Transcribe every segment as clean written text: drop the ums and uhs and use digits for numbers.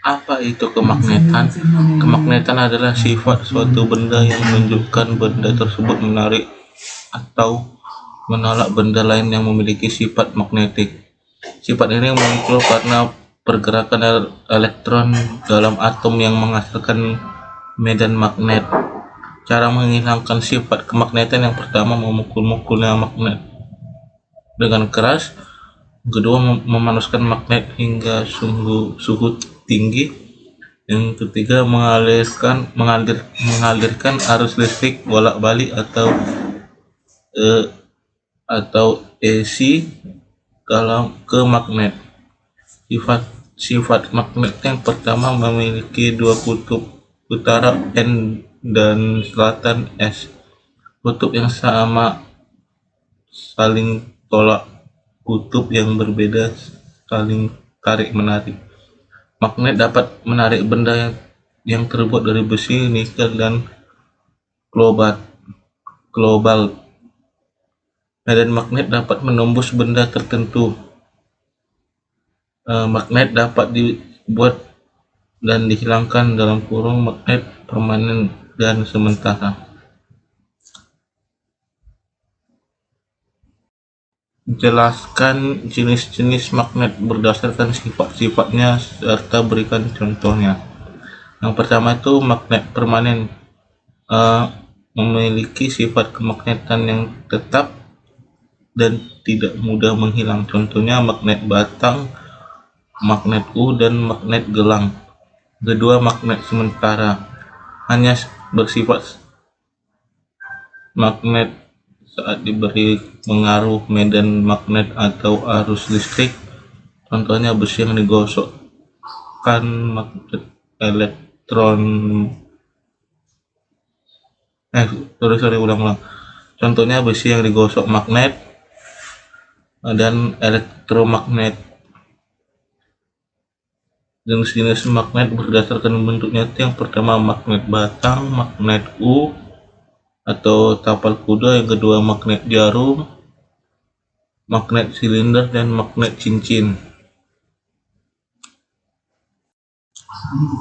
Apa itu kemagnetan? Kemagnetan adalah sifat suatu benda yang menunjukkan benda tersebut menarik atau menolak benda lain yang memiliki sifat magnetik. Sifat ini muncul karena pergerakan elektron dalam atom yang menghasilkan medan magnet. Cara menghilangkan sifat kemagnetan: yang pertama, memukul-mukulnya magnet dengan keras. Kedua, memanaskan magnet hingga suhu tinggi. Yang ketiga, mengalirkan arus listrik bolak-balik atau AC ke magnet. Sifat magnet yang pertama memiliki dua kutub, utara N dan selatan S. Kutub yang sama saling tolak, kutub yang berbeda saling tarik-menarik. Magnet dapat menarik benda yang terbuat dari besi, nikel, dan kobalt. Medan magnet dapat menembus benda tertentu. Magnet dapat dibuat dan dihilangkan (magnet permanen dan sementara). Jelaskan jenis-jenis magnet berdasarkan sifat-sifatnya serta berikan contohnya. Yang pertama itu magnet permanen, memiliki sifat kemagnetan yang tetap dan tidak mudah menghilang. Contohnya magnet batang, magnet dan magnet gelang. Kedua, magnet sementara, hanya bersifat magnet saat diberi pengaruh medan magnet atau arus listrik. Contohnya besi yang digosokkan magnet elektron. Contohnya besi yang digosok magnet dan elektromagnet. Jenis-jenis magnet berdasarkan bentuknya itu: yang pertama, magnet batang, magnet atau tapal kuda. Yang kedua, magnet jarum, magnet silinder, dan magnet cincin.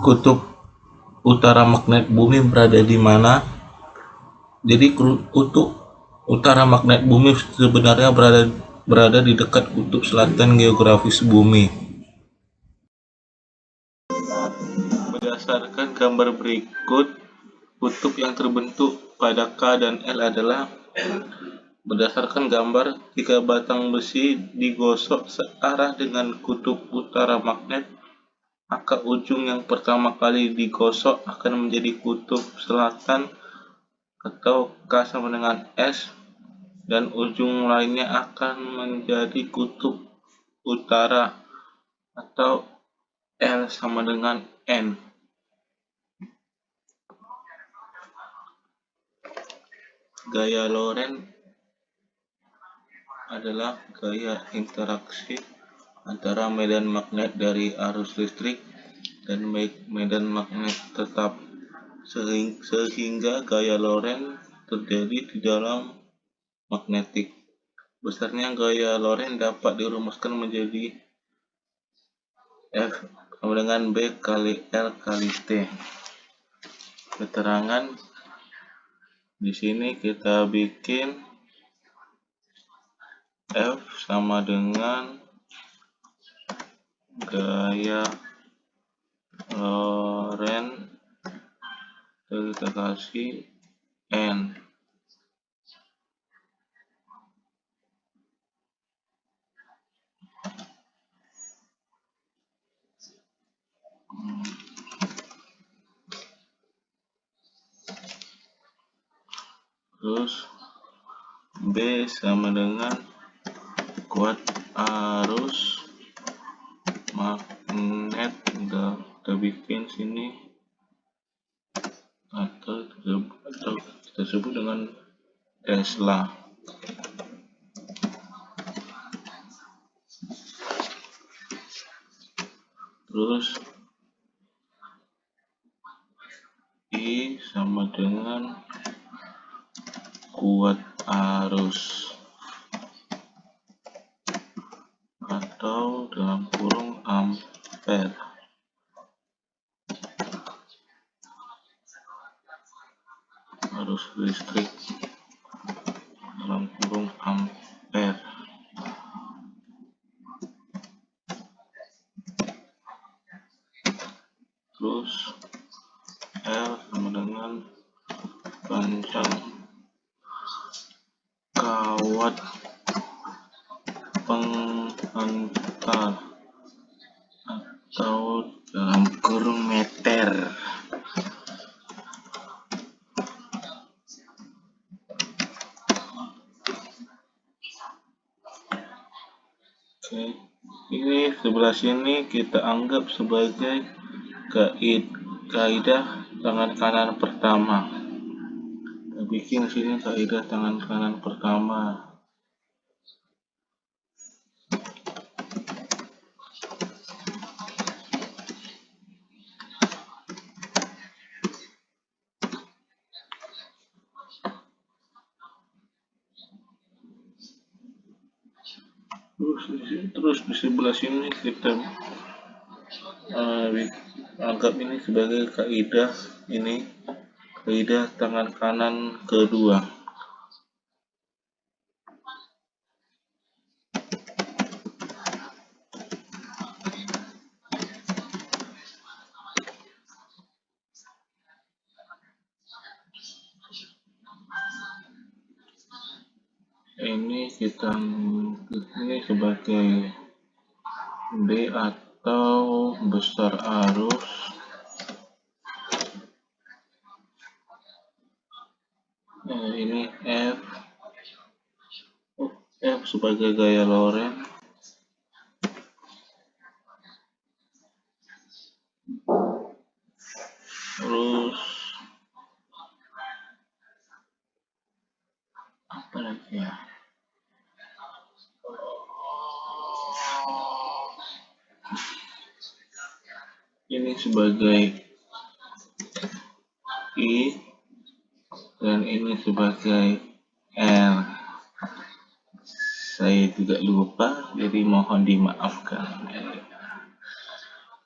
Kutub utara magnet bumi berada di mana? Jadi kutub utara magnet bumi sebenarnya berada di dekat kutub selatan geografis bumi. Berdasarkan gambar berikut, kutub yang terbentuk pada K dan L adalah: berdasarkan gambar, jika batang besi digosok searah dengan kutub utara magnet, maka ujung yang pertama kali digosok akan menjadi kutub selatan atau K sama dengan S, dan ujung lainnya akan menjadi kutub utara atau L sama dengan N. Gaya Lorentz adalah gaya interaksi antara medan magnet dari arus listrik dan medan magnet tetap, sehingga gaya Lorentz terjadi di dalam magnetik. Besarnya gaya Lorentz dapat dirumuskan menjadi F sama dengan B kali L kali T. Keterangan di sini kita bikin F sama dengan gaya Lorentz, kita kasih N. Terus B sama dengan kuat arus magnet, kita bikin sini atau kita sebut dengan Tesla. Terus I sama dengan kuat arus atau dalam kurung ampere. arus listrik dalam kurung ampere. Terus L sama dengan panjang kawat penghantar atau dalam kurung meter. Oke, ini sebelah sini kita anggap sebagai kaidah tangan kanan pertama. Kita bikin sini kaidah tangan kanan pertama. Terus di sebelah sini kita anggap ini sebagai kaidah tangan kanan kedua. Ini kita ini sebagai B atau besar arus, ini F sebagai gaya Lorentz, terus apa lagi ya, ini sebagai I dan ini sebagai R. Saya juga lupa, jadi mohon dimaafkan.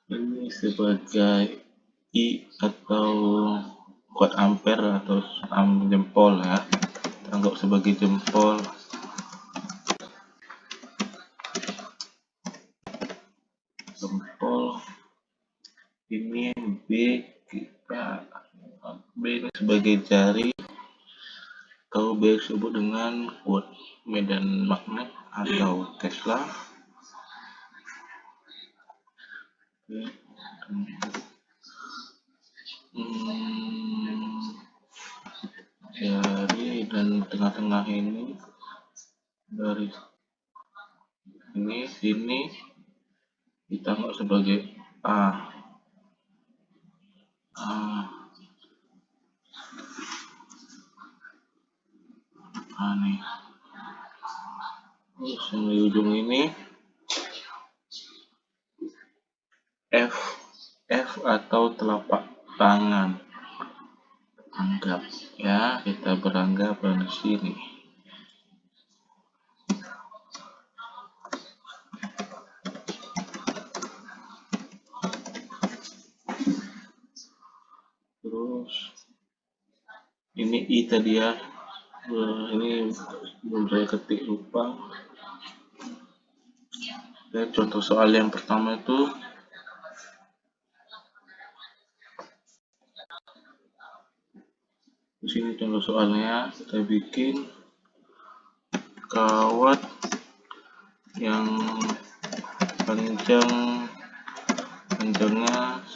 Ini sebagai I atau watt ampere atau jempol ya, anggap sebagai jempol. Ini B ini sebagai jari atau B disebut dengan watt medan magnet atau Tesla. Jari dan tengah-tengah ini dari sini kita anggap sebagai A. Nih. Terus yang di ujung ini F atau telapak tangan. Anggap ya, kita beranggapan di sini. Terus ini I tadi ya, ini belum saya ketik, lupa. Dan contoh soal yang pertama itu di sini contoh soalnya, kita bikin kawat yang panjangnya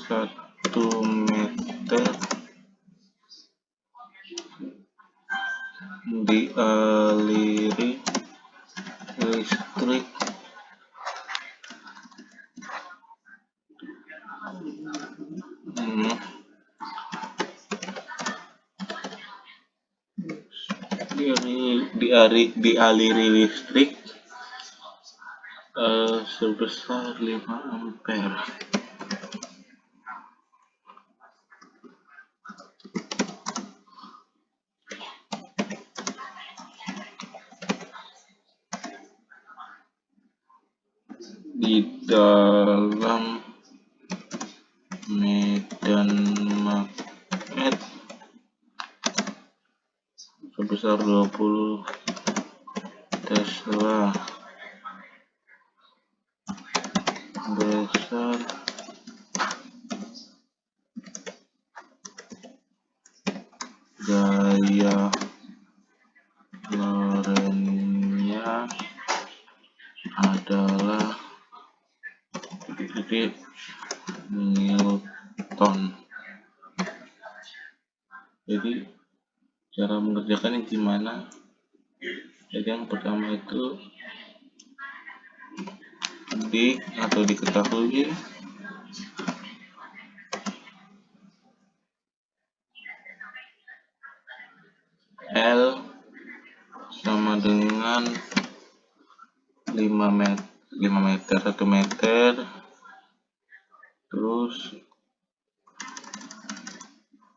1 meter dialiri listrik dialiri listrik sebesar 5 ampere. Di dalam medan magnet sebesar 20 Tesla besar gaya Lorentz-nya adalah Newton. Jadi cara mengerjakannya gimana? Jadi yang pertama itu diketahui L sama dengan 5 meter 1 meter, terus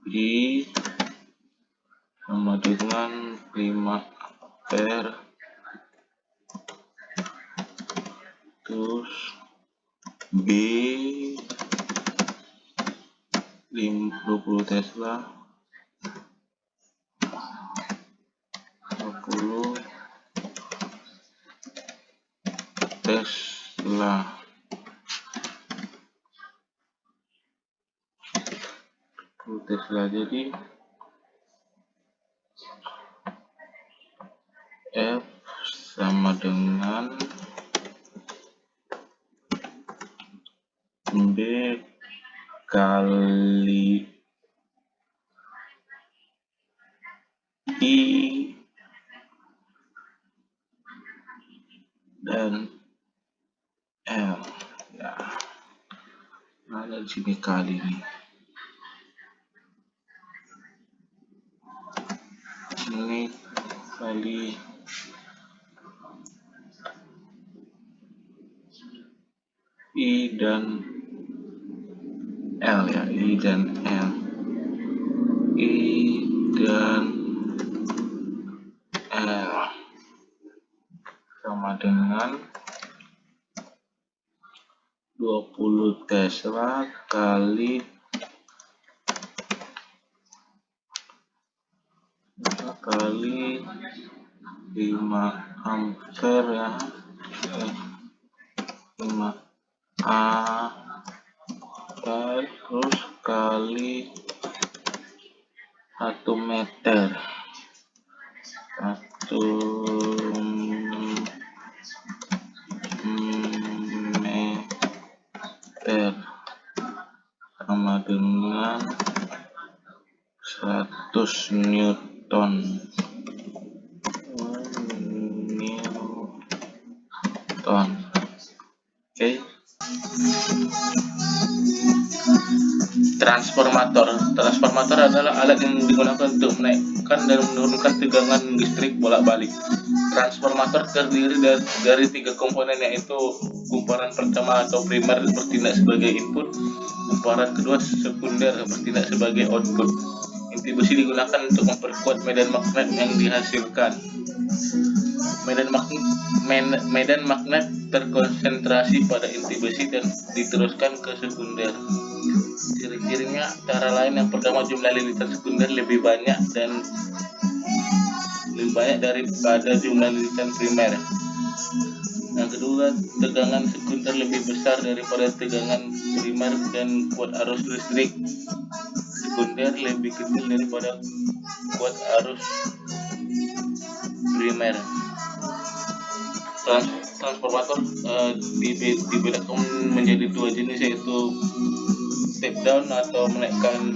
I sama dengan 5 ampere, terus B 20 Tesla 20 Tesla. Jadi F sama dengan B kali I dan L. Ya, ada di sini kali nih. Ini kali I dan L ya, I dan L. I dan L sama dengan 20 Tesla kali 5 ampere ya, 5 ampere, terus kali 1 meter 1 meter sama dengan 100 Newton. Oke. Transformator adalah alat yang digunakan untuk menaikkan dan menurunkan tegangan listrik bolak-balik. Transformator terdiri dari 3 komponen, yaitu kumparan pertama atau primer bertindak sebagai input, kumparan kedua sekunder bertindak sebagai output. Inti besi digunakan untuk memperkuat medan magnet yang dihasilkan. Medan magnet terkonsentrasi pada inti besi dan diteruskan ke sekunder. Ciri-cirinya antara lain, yang pertama, jumlah lilitan sekunder lebih banyak daripada jumlah lilitan primer. Yang kedua, tegangan sekunder lebih besar daripada tegangan primer dan kuat arus listrik sekunder lebih kecil daripada kuat arus primer. Transformator dibedakan menjadi 2 jenis, yaitu step down atau menaikkan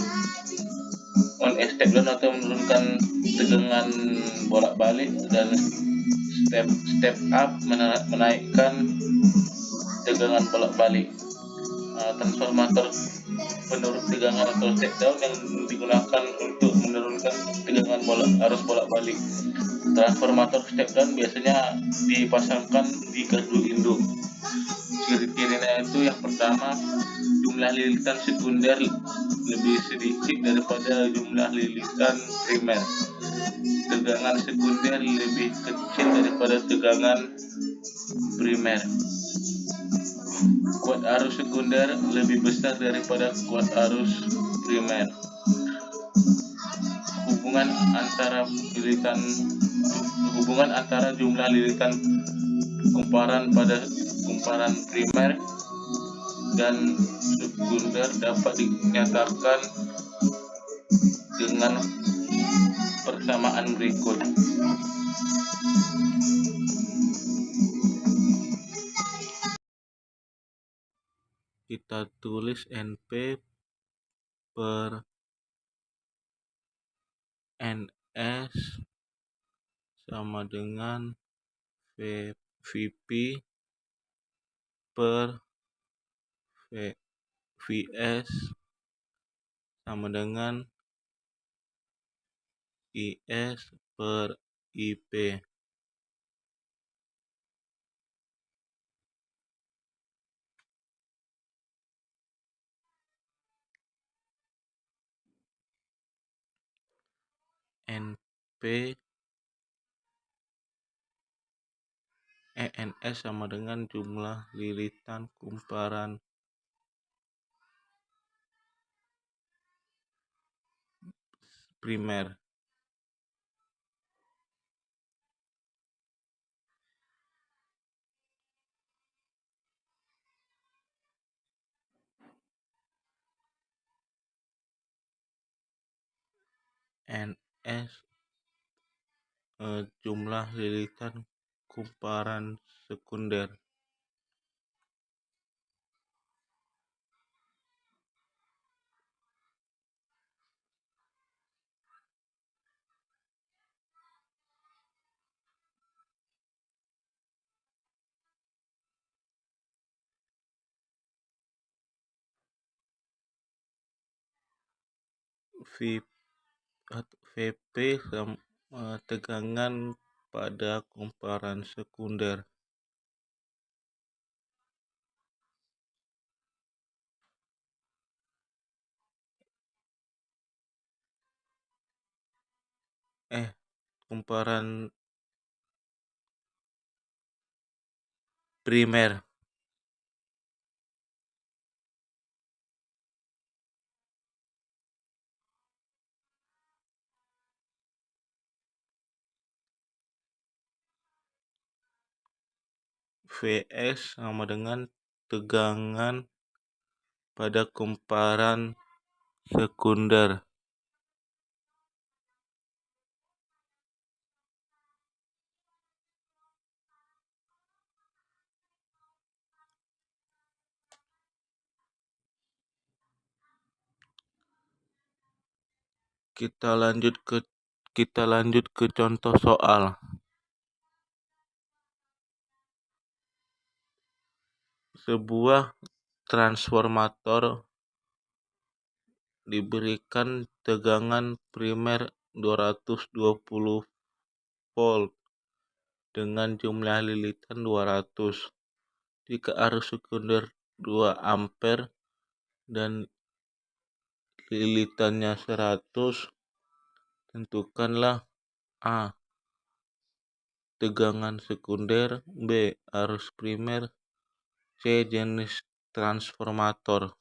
step down atau menurunkan tegangan bolak-balik, dan step up menaikkan tegangan bolak-balik. Transformator penurut tegangan atau step down yang digunakan untuk menurunkan tegangan arus bolak-balik. Transformator step down biasanya dipasangkan di gardu induk. Ciri-cirinya itu, yang pertama, jumlah lilitan sekunder lebih sedikit daripada jumlah lilitan primer. Tegangan sekunder lebih kecil daripada tegangan primer. Kuat arus sekunder lebih besar daripada kuat arus primer. hubungan antara jumlah lilitan kumparan pada kumparan primer dan sekunder dapat dinyatakan dengan persamaan berikut. Kita tulis NP per NS sama dengan VP per VS sama dengan IS per IP. NP ENS sama dengan jumlah lilitan kumparan primer. NS jumlah lilitan kumparan sekunder. VP tegangan pada kumparan sekunder. Kumparan primer. VS sama dengan tegangan pada kumparan sekunder. Kita lanjut ke contoh soal. Sebuah transformator diberikan tegangan primer 220 volt dengan jumlah lilitan 200. Jika arus sekunder 2 ampere dan lilitannya 100, tentukanlah A. tegangan sekunder, B. arus primer, C. jenis transformator.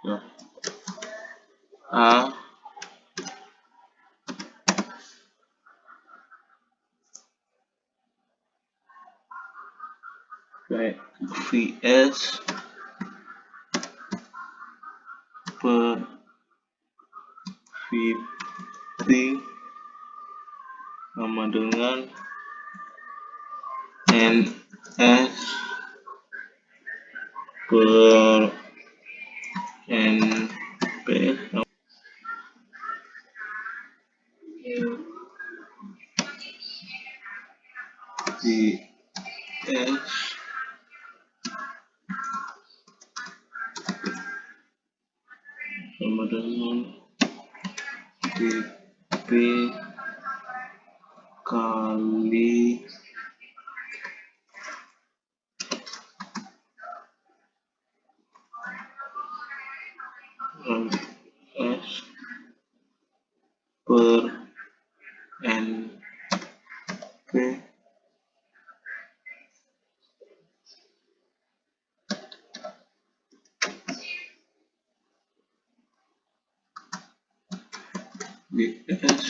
Ya. A Vs per Vp sama dengan Ns per Np Vs sama dengan Vp kali S per Np Vs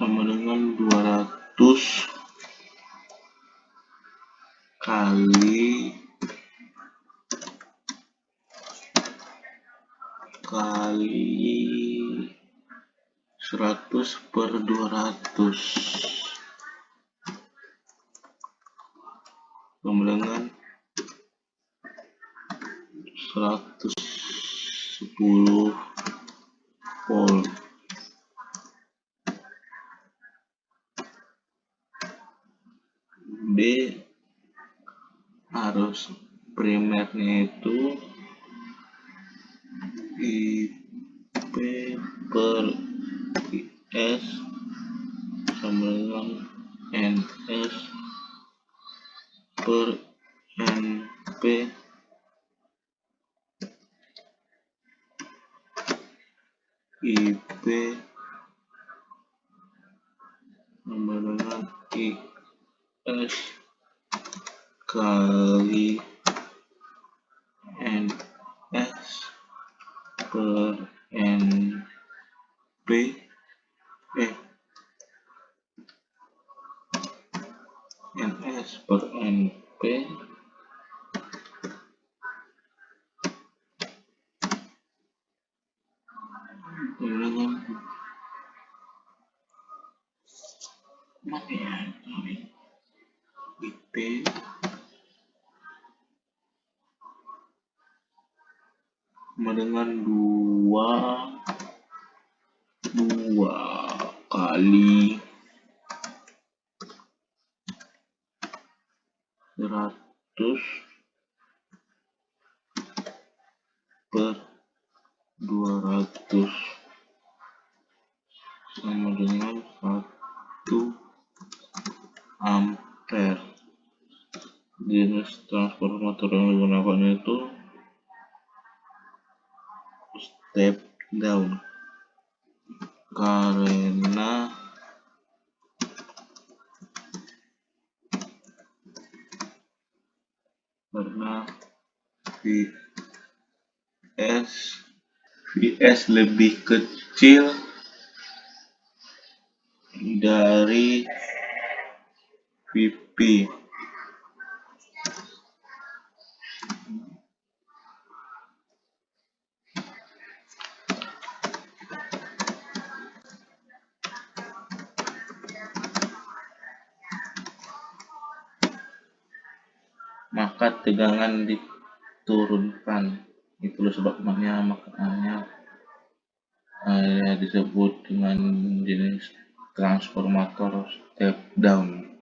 sama dengan 200 kali 100 per 200 sama dengan 110 volt. B arus primernya itu IP per IS sama dengan NS per NP IP sama dengan IS kali NS per NP NS per NP dengan IP sama dengan 2 kali 100 per 200 sama dengan 1 ampere. Jenis transformator yang digunakan itu step down karena Vs lebih kecil dari Vp. Maka tegangan diturunkan. Itulah sebabnya makanya disebut dengan jenis transformator step down.